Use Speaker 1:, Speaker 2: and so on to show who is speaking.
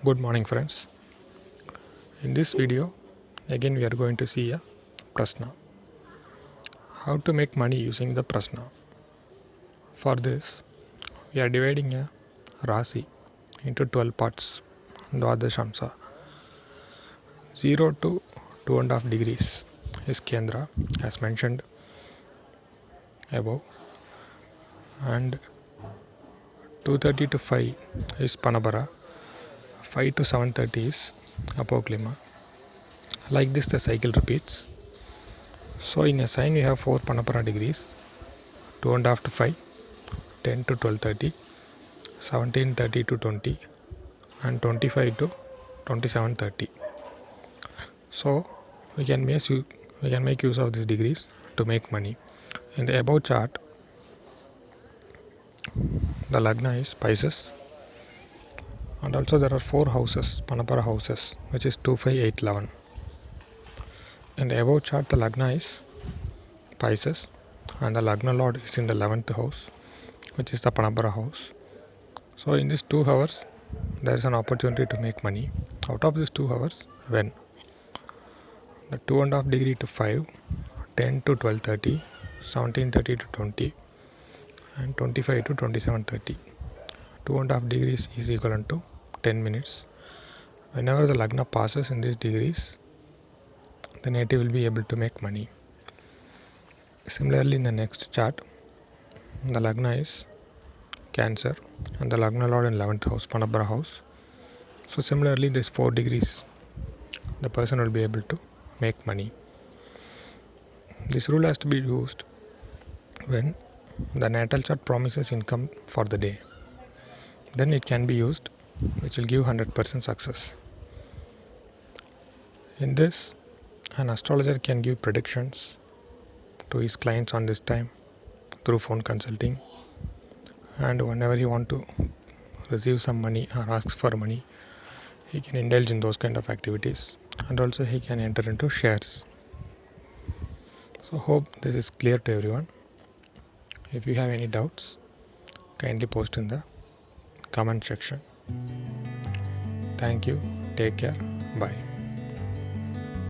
Speaker 1: Good morning, friends. In this video, again we are going to see a Prashna. How to make money using the Prashna. For this, we are dividing a Rasi into 12 parts, Dwadashamsa. 0 to 2.5 degrees is Kendra, as mentioned above, and 2:30 to 5 is Panabara, 5 to 7:30 is Apoklima. Like this, the cycle repeats. So, in a sign, we have 4 Panapara degrees, 2.5 to 5, 10 to 12:30, 17:30 to 20, and 25 to 27:30. So we can make use of these degrees to make money. In the above chart, the Lagna is Pisces, and also there are 4 houses, Panapara houses, which is 2, 5, 8, 11. In the above chart, the Lagna is Pisces, and the Lagna Lord is in the 11th house, which is the Panapara house. So in these 2 hours, there is an opportunity to make money. Out of these 2 hours, when the 2.5 degree to 5, 10 to 12:30, 17:30 to 20, and 25 to 27:30. 2.5 degrees is equivalent to 10 minutes. Whenever the Lagna passes in these degrees, the native will be able to make money. Similarly, in the next chart, the Lagna is Cancer and the Lagna Lord in 11th house, Panabara house. So similarly, this 4 degrees, the person will be able to make money. This rule has to be used when the natal chart promises income for the day. Then it can be used, which will give 100% success. In this, an astrologer can give predictions to his clients on this time through phone consulting, and whenever he want to receive some money or asks for money, he can indulge in those kind of activities, and also he can enter into shares. So hope this is clear to everyone. If you have any doubts, kindly post in the comment section. Thank you. Take care. Bye.